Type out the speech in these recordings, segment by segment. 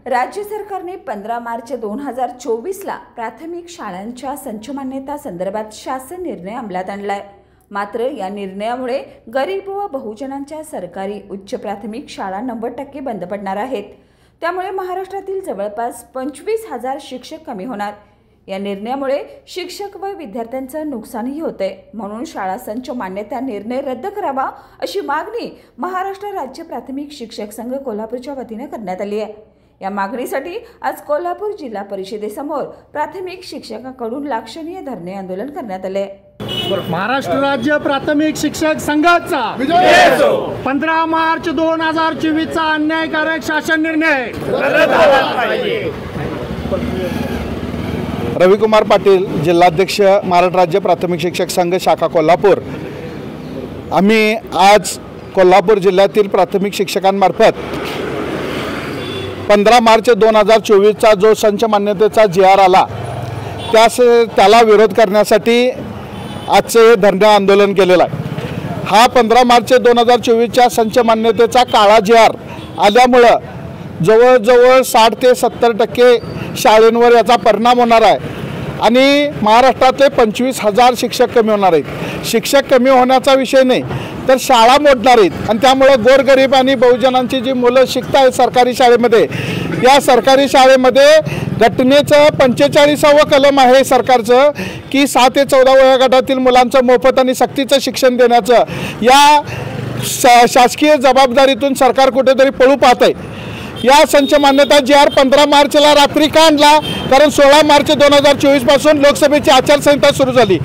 राज्य सरकारने 15 मार्च 2024ला प्राथमिक शाळांच्या संच मान्यता संदर्भात शासन निर्णय अंमलात आणलाय। मात्र या निर्णयामुळे गरीब व बहुजनांच्या सरकारी उच्च प्राथमिक शाळा 90% बंद पडणार आहेत। त्यामुळे महाराष्ट्रातील जवळपास 25,000 शिक्षक कमी होणार। या निर्णयामुळे शिक्षक व विद्यार्थ्यांचं नुकसानही होते। म्हणून शाळा संच मान्यता निर्णय रद्द करावा अशी मागणी महाराष्ट्र राज्य प्राथमिक शिक्षक संघ कोल्हापूरच्या वतीने करण्यात आली आहे। या मागणीसाठी आज कोल्हापूर जिल्हा परिषदेसमोर प्राथमिक शिक्षकांकडून लाक्षणीय धरणे आंदोलन करण्यात आले। महाराष्ट्र राज्य प्राथमिक शिक्षक संघाचा 15 मार्च 2024चा अन्यायकारक शासन निर्णय रविकुमार पाटील, जिल्हाध्यक्ष, महाराष्ट्र राज्य प्राथमिक शिक्षक संघ शाखा कोल्हापूर। आम्ही आज कोल्हापूर जिल्ह्यातील प्राथमिक शिक्षकांमार्फत 15 मार्च 2024चा जो संच मान्यतेचा GR आला त्याला विरोध करण्यासाठी आजचे धरणे आंदोलन केलेलं आहे। हा 15 मार्च 2024च्या संच मान्यतेचा काळा GR आल्यामुळं जवळजवळ 60 ते 70% शाळांवर याचा परिणाम होणार आहे आणि महाराष्ट्रातले 25,000 शिक्षक कमी होणार आहेत। शिक्षक कमी होण्याचा विषय नाही तर शाळा मोडणार आहेत आणि त्यामुळे गोरगरीब आणि बहुजनांची जी मुलं शिकत आहेत सरकारी शाळेमध्ये, या सरकारी शाळेमध्ये घटनेचं 45वा कलम आहे सरकारचं की 6 ते 14 वयोगटातील मुलांचं मोफत आणि सक्तीचं शिक्षण देण्याचं या शासकीय जबाबदारीतून सरकार कुठेतरी पळू पाहत आहे। या संच मान्यता GR 15 मार्चला रात्री का आणला? कारण 16 मार्च 2024 पासून लोकसभेची आचारसंहिता सुरू झाली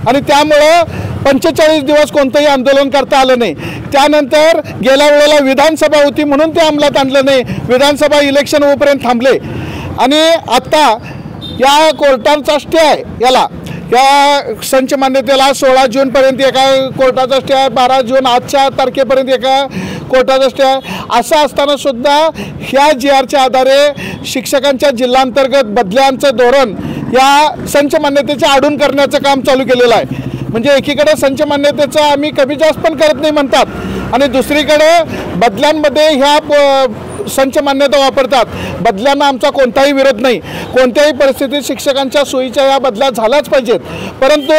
आणि त्यामुळं 45 दिवस कोणतंही आंदोलन करता आलं नाही। त्यानंतर गेल्या वेळेला विधानसभा होती म्हणून ते अंमलात आणलं नाही, विधानसभा इलेक्शन होईपर्यंत थांबले आणि आता या कोर्टाचा स्टे आहे, या संच मान्यतेला 16 जूनपर्यंत एका कोर्टाचा स्टे आहे, 12 जून आजच्या तारखेपर्यंत एका कोर्टाचा स्टे आहे। असं असताना सुद्धा ह्या GRच्या आधारे शिक्षकांच्या जिल्हांतर्गत बदल्यांचं धोरण या संच मान्यतेच्या आडून करण्याचं काम चालू केलेलं आहे। म्हणजे एकीकडे संच मान्यतेचं आम्ही कमी जास्त पण करत नाही म्हणतात आणि दुसरीकडे बदल्यांमध्ये ह्या संच मान्यता वापरतात। बदल्यांना आमचा कोणताही विरोध नाही, कोणत्याही परिस्थितीत शिक्षकांच्या सोयीच्या या बदल्या झाल्याच पाहिजेत, परंतु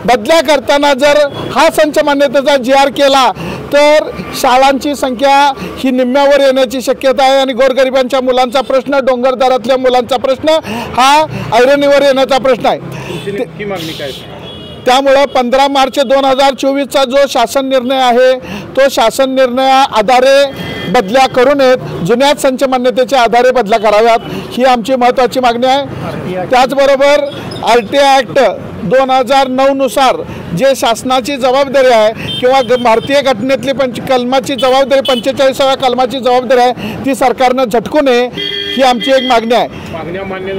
बदल्या करताना जर हा संच मान्यतेचा GR केला तर शाळांची संख्या ही निम्म्यावर येण्याची शक्यता आहे आणि गोरगरिबांच्या मुलांचा प्रश्न, डोंगरदरातल्या मुलांचा प्रश्न हा ऐरणीवर येण्याचा प्रश्न आहे। त्यामुळे 15 मार्च 2024चा जो शासन निर्णय आहे तो शासन निर्णय आधारे बदल्या करू नयेत, जुन्याच संच मान्यतेच्या आधारे बदल्या कराव्यात ही आमची महत्त्वाची मागणी आहे। त्याचबरोबर RT ॲक्ट 2009 नुसार जे शासनाची जबाबदारी आहे किंवा भारतीय घटनेतली कलमाची जबाबदारी 45व्या कलमाची जबाबदारी आहे ती सरकारनं झटकू नये ही आमची एक मागणी आहे। मागण्या मान्य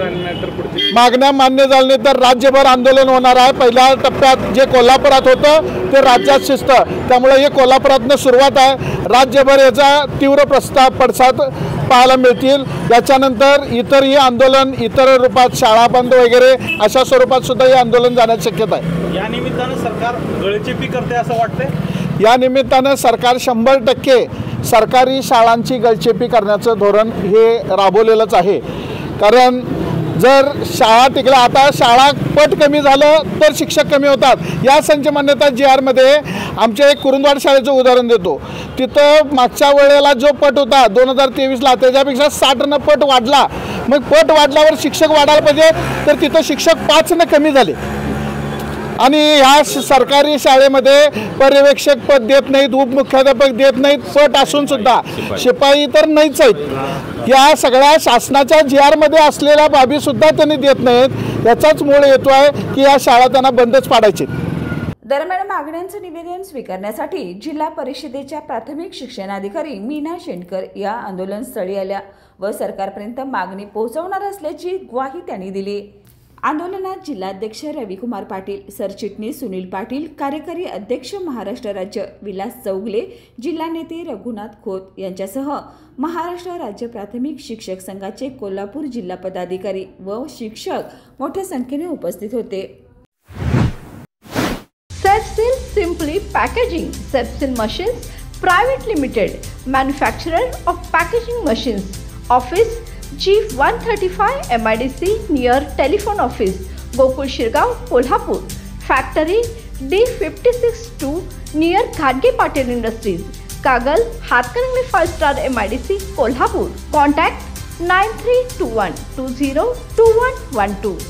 झाल्या नाही तर राज्यभर आंदोलन होणार आहे। पहिल्या टप्प्यात जे कोल्हापुरात होतं ते राज्यात शिजतं, त्यामुळे हे कोल्हापुरातनं सुरुवात आहे। राज्यभर याचा तीव्र पडसाद पाहायला मिळतील। याच्यानंतर इतरही आंदोलन इतर रूपात शाळा बंद वगैरे अशा स्वरूपात सुद्धा हे आंदोलन जाण्याची शक्यता आहे। या निमित्तानं सरकार गळचेपी करते असं वाटतंय? या निमित्तानं सरकार 100% सरकारी शाळांची गळचेपी करण्याचं धोरण हे राबवलेलंच आहे। कारण जर शाळा टिकल्या, आता शाळा पट कमी झालं तर शिक्षक कमी होतात। या संच मान्यता GRमध्ये आमच्या एक कुरुंदवाड शाळेचं उदाहरण देतो। तिथं मागच्या वेळेला जो पट होता 2023ला त्याच्यापेक्षा 60 पट वाढला। मग पट वाढल्यावर शिक्षक वाढायला पाहिजे, तर तिथं शिक्षक 5 कमी झाले आणि ह्या सरकारी शाळेमध्ये पर्यवेक्षक पद देत नाहीत, उपमुख्याध्यापक देत नाहीत, पट असून सुद्धा शिपाई तर नाहीच आहेत। या सगळ्या शासनाच्या GRमध्ये असलेल्या बाबी सुद्धा त्यांनी देत नाहीत। याचाच मूळ हेतू आहे की या शाळा त्यांना बंदच पाडायची। दरम्यान मागण्यांचं निवेदन स्वीकारण्यासाठी जिल्हा परिषदेच्या प्राथमिक शिक्षणाधिकारी मीना शेंडकर या आंदोलनस्थळी आल्या व सरकारपर्यंत मागणी पोहोचवणार असल्याची ग्वाही त्यांनी दिली। आंदोलनात जिल्हाध्यक्ष रविकुमार पाटील, सरचिटणीस सुनील पाटील, कार्यकारी अध्यक्ष महाराष्ट्र राज्य विलास चौगले, जिल्हा नेते रघुनाथ खोत यांच्यासह महाराष्ट्र राज्य प्राथमिक शिक्षक संघाचे कोल्हापूर जिल्हा पदाधिकारी व शिक्षक मोठ्या संख्येने उपस्थित होते। Sepsil Simply Packaging, Sepsil Machines Private Limited, manufacturer of packaging machines, office G135 MIDC near telephone office, Gokul Shirgaon, Kolhapur. Factory D56-2 near Khadge Patil Industries, Kagal, Hatkarangli 5-star MIDC, Kolhapur. Contact 9321202112.